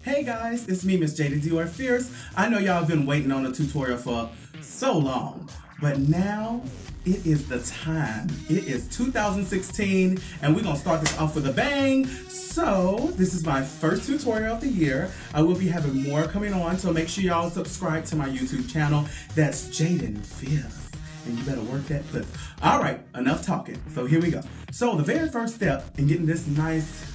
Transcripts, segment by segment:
Hey guys, it's me, Miss Jaidynn Diore Fierce. I know y'all have been waiting on a tutorial for so long, but now it is the time. It is 2016, and we're gonna start this off with a bang. So this is my first tutorial of the year. I will be having more coming on, so make sure y'all subscribe to my YouTube channel. That's Jaidynn Fierce, and you better work that puss. All right, enough talking. So here we go. So the very first step in getting this nice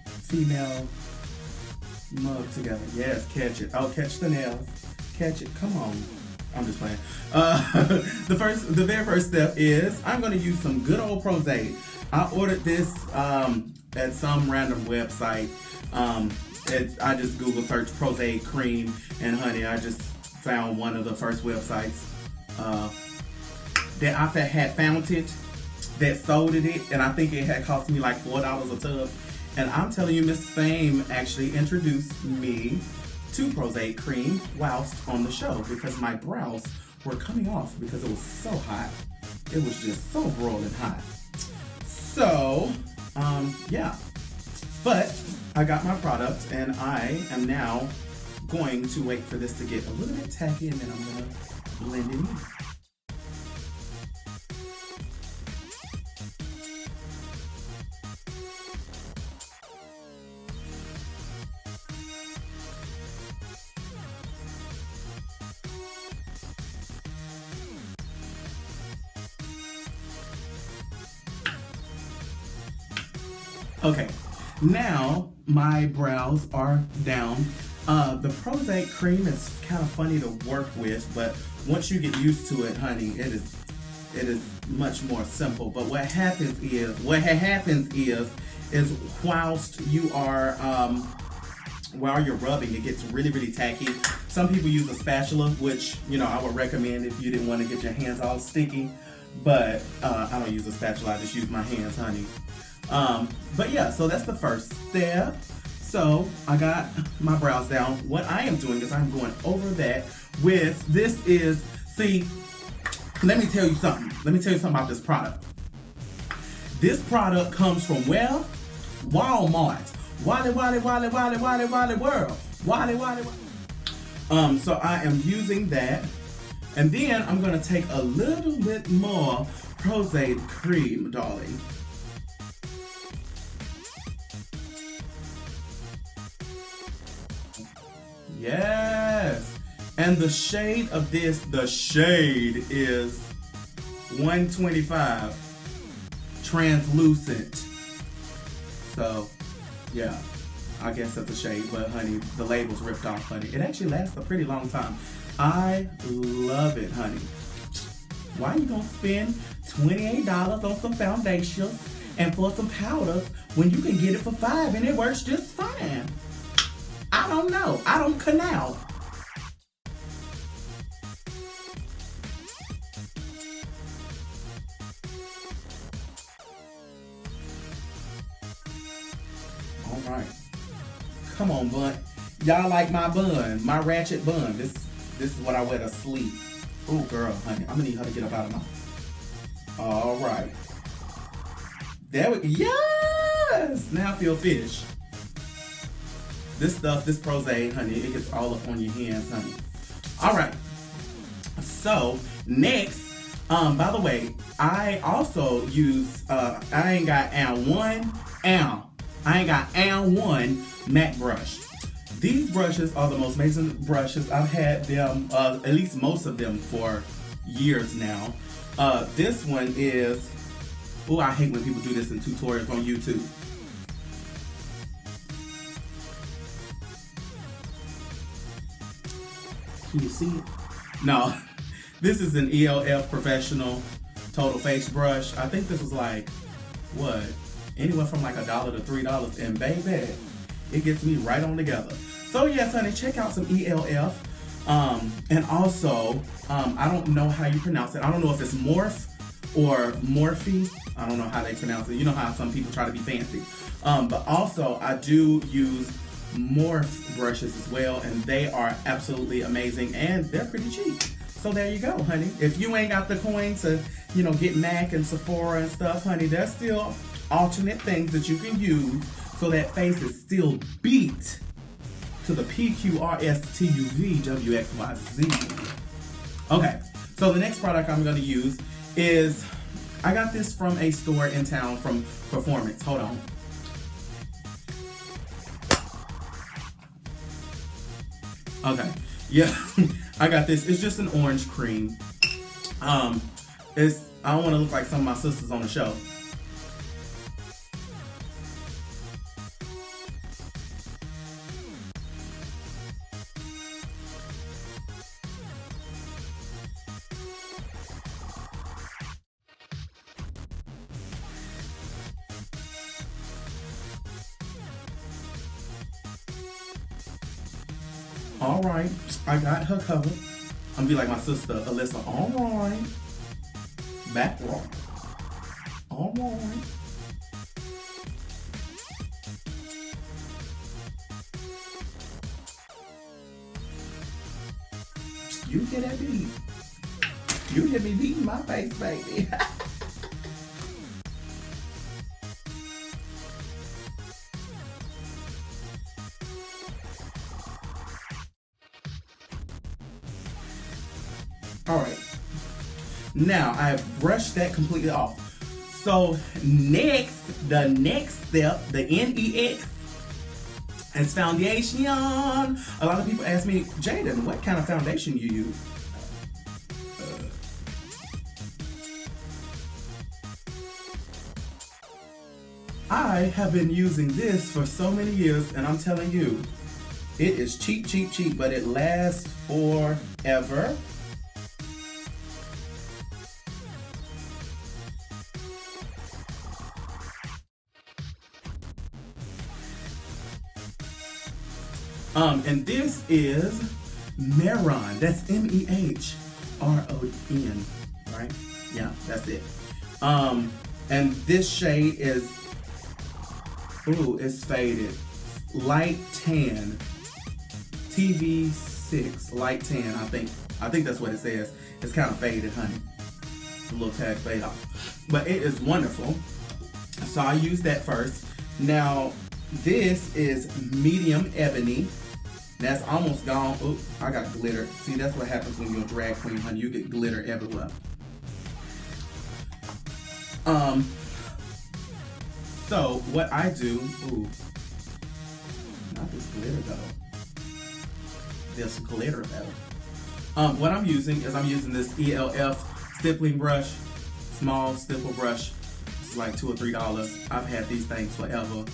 female mug together. Yes, catch it. Oh, catch the nails. Catch it. Come on. I'm just playing. The very first step is I'm going to use some good old Prosade. I ordered this at some random website. I just Google search Prosade cream, and honey, I just found one of the first websites that I had found it, that sold it, and I think it had cost me like $4 a tub. And I'm telling you, Miss Fame actually introduced me to Prosade cream whilst on the show because my brows were coming off because it was so hot. It was just so broiling hot. So, yeah. But I got my product, and I am now going to wait for this to get a little bit tacky, and then I'm going to blend it in. Okay, now my brows are down. The Prosade cream is kind of funny to work with, but once you get used to it, honey, it is much more simple. But what happens is whilst you are while you're rubbing, it gets really, really tacky. Some people use a spatula, which I would recommend if you didn't want to get your hands all sticky. But I don't use a spatula. I just use my hands, honey. But yeah, so that's the first step. So I got my brows down. What I am doing is I'm going over that with let me tell you something. Let me tell you something about this product. This product comes from where? Walmart. Wally world. Wally. So I am using that. And then I'm gonna take a little bit more Prosade cream, darling. Yes, and the shade of this, is 125 translucent. So, yeah, I guess that's a shade, but honey, the label's ripped off, honey. It actually lasts a pretty long time. I love it, honey. Why are you gonna spend $28 on some foundations and for some powders when you can get it for $5 and it works just fine? I don't know. I don't canal. All right. Come on, bun. Y'all like my bun, my ratchet bun. This is what I wear to sleep. Ooh, girl, honey, I'm gonna need her to get up out of my. All right. There we go. Yes. Now I feel fish. This Prosade, honey, it gets all up on your hands, honey. All right. So next, by the way, I also use I ain't got one MAC brush. These brushes are the most amazing brushes. I've had them, at least most of them, for years now. This one is, I hate when people do this in tutorials on YouTube. Can you see it? No, this is an e.l.f. Professional Total Face Brush. I think this was like, what? Anywhere from like $1 to $3. And baby, it gets me right on together. So yes, honey, check out some e.l.f. And also, I don't know how you pronounce it. I don't know if it's Morph or Morphe. I don't know how they pronounce it. You know how some people try to be fancy. But also, I do use Morph brushes as well, and they are absolutely amazing, and they're pretty cheap. So there you go, honey. If you ain't got the coin to, get MAC and Sephora and stuff, honey, there's still alternate things that you can use so that face is still beat to the PQRSTUVWXYZ. Okay, so the next product I'm going to use is, I got this from a store in town from Performance. Hold on. Okay, yeah, I got this. It's just an orange cream. It's, I don't want to look like some of my sisters on the show. All right, I got her covered. I'm gonna be like my sister Alyssa. All right, back row. All right. You hear that beat? You hear me beating my face, baby. All right. Now I brushed that completely off. So next, the next step, the NEX, is foundation. A lot of people ask me, Jaidynn, what kind of foundation you use? I have been using this for so many years, and I'm telling you, it is cheap, cheap, cheap, but it lasts forever. And this is Mehron. That's MEHRON, right? Yeah, that's it. And this shade is, ooh, it's faded. Light tan. TV6, light tan, I think. I think that's what it says. It's kind of faded, honey. A little tag fade off. But it is wonderful. So I use that first. Now, this is medium ebony. That's almost gone. Oop, I got glitter. See, that's what happens when you're a drag queen, honey. You get glitter everywhere. So what I do, ooh, not this glitter though. This glitter though. What I'm using is I'm using this e.l.f. stippling brush, small stipple brush. It's like $2 or $3. I've had these things forever.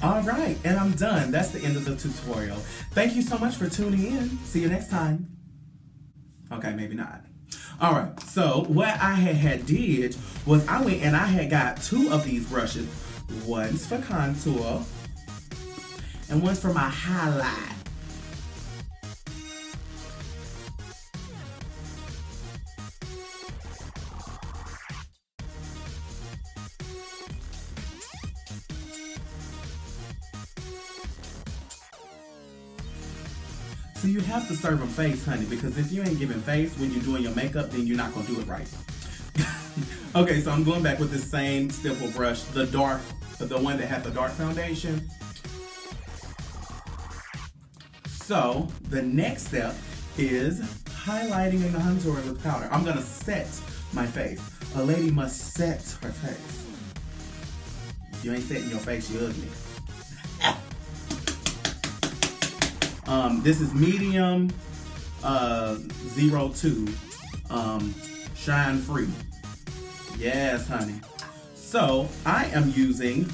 All right, and I'm done. That's the end of the tutorial. Thank you so much for tuning in. See you next time. Okay, maybe not. All right, so what I had did was I went and I had got 2 of these brushes. One's for contour and one's for my highlight. So you have to serve them face, honey, because if you ain't giving face when you're doing your makeup, then you're not going to do it right. Okay, so I'm going back with the same stipple brush, the dark, the one that had the dark foundation. So the next step is highlighting and contouring with powder. I'm going to set my face. A lady must set her face. If you ain't setting your face, you're ugly. This is medium 02 shine free. Yes, honey. So I am using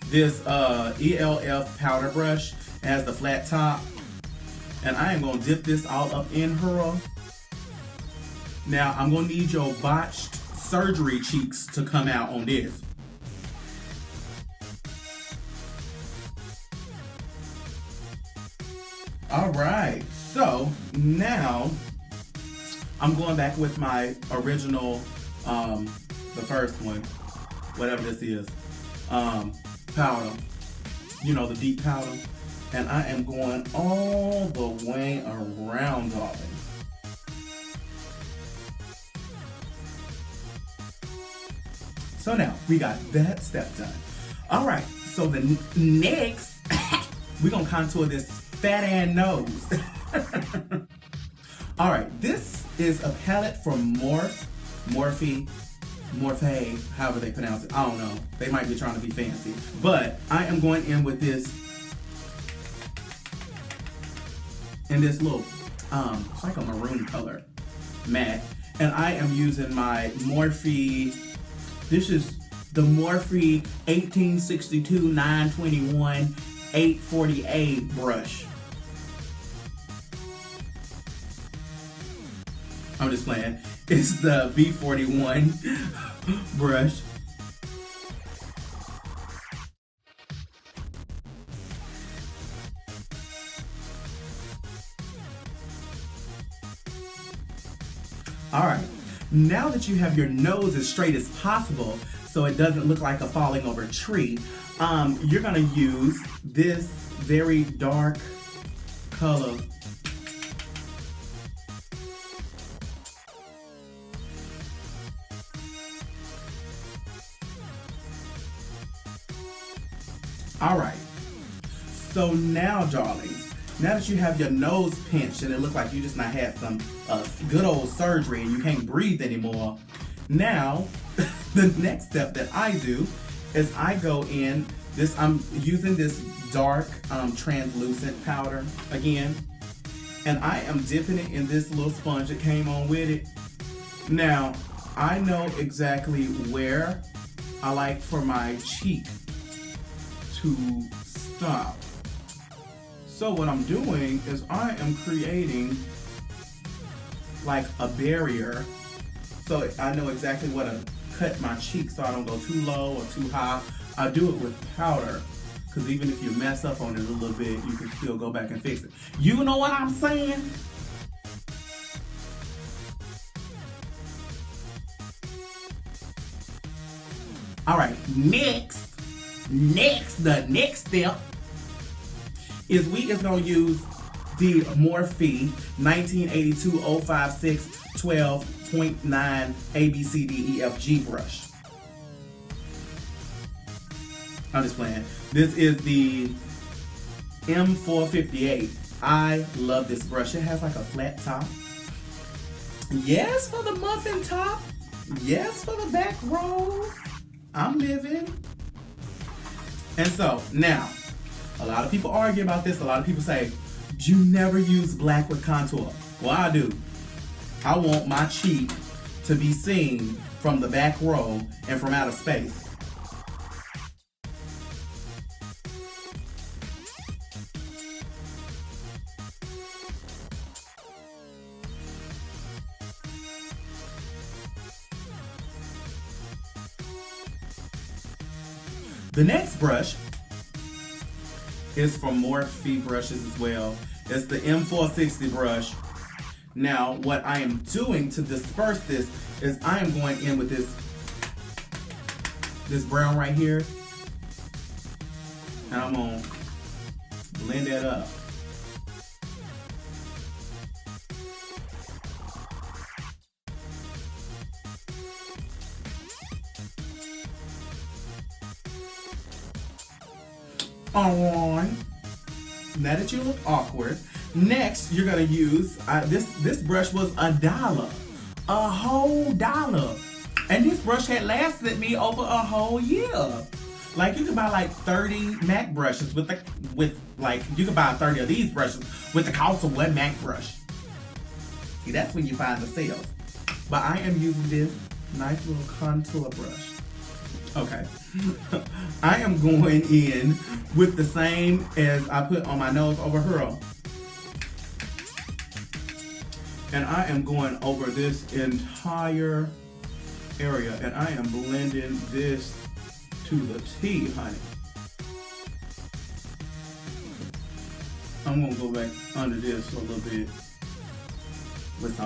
this e.l.f. powder brush as the flat top, and I am gonna dip this all up in her. Now I'm gonna need your botched surgery cheeks to come out on this. All right, so now I'm going back with my original, the first one, whatever this is, powder, you know, the deep powder, and I am going all the way around, darling. So now we got that step done. All right, so the next, we're gonna contour this fat ass nose. All right, this is a palette from Morphe, however they pronounce it. I don't know. They might be trying to be fancy. But I am going in with this, in this little, it's like a maroon color, matte. And I am using my Morphe, this is the Morphe 1862 921 840A brush. I'm just playing. It's the B41 brush. All right, now that you have your nose as straight as possible so it doesn't look like a falling over tree, you're gonna use this very dark color. All right, so now, darlings, now that you have your nose pinched and it looked like you just not had some good old surgery and you can't breathe anymore, now the next step that I do is I go in this, I'm using this dark translucent powder again, and I am dipping it in this little sponge that came on with it. Now, I know exactly where I like for my cheek to stop. So what I'm doing is I am creating like a barrier, so I know exactly where to cut my cheek so I don't go too low or too high. I do it with powder, because even if you mess up on it a little bit, you can still go back and fix it. You know what I'm saying? All right, next, the next step is we is gonna use the Morphe 1982-056 12.9 ABCDEFG brush. I'm just playing. This is the M458. I love this brush. It has like a flat top. Yes, for the muffin top. Yes, for the back row. I'm living. And so now, a lot of people argue about this. A lot of people say, you never use black with contour. Well, I do. I want my cheek to be seen from the back row and from outer space. The next brush is from Morphe brushes as well. It's the M460 brush. Now, what I am doing to disperse this is I am going in with this brown right here, and I'm gonna blend that up. Alright, now that you look awkward, next you're gonna use this brush was $1, a whole $1, and this brush had lasted me over a whole year. Like, you could buy like 30 MAC brushes you could buy 30 of these brushes with the cost of one MAC brush. See, that's when you find the sales. But I am using this nice little contour brush. Okay, I am going in with the same as I put on my nose over here. And I am going over this entire area, and I am blending this to the T, honey. I'm gonna go back under this a little bit with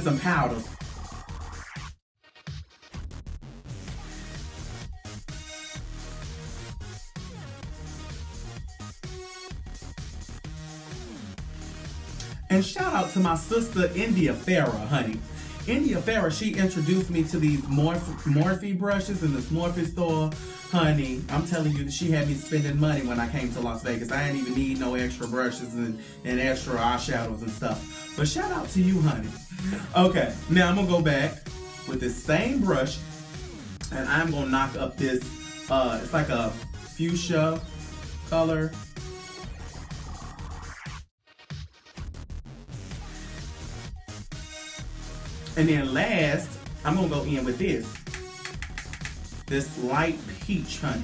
some powder. And shout out to my sister India Farah, honey. India Farah, she introduced me to these Morphe brushes in this Morphe store. Honey, I'm telling you that she had me spending money when I came to Las Vegas. I didn't even need no extra brushes and extra eyeshadows and stuff. But shout out to you, honey. Okay, now I'm gonna go back with this same brush and I'm gonna knock up this, it's like a fuchsia color. And then last, I'm gonna go in with this light peach, honey.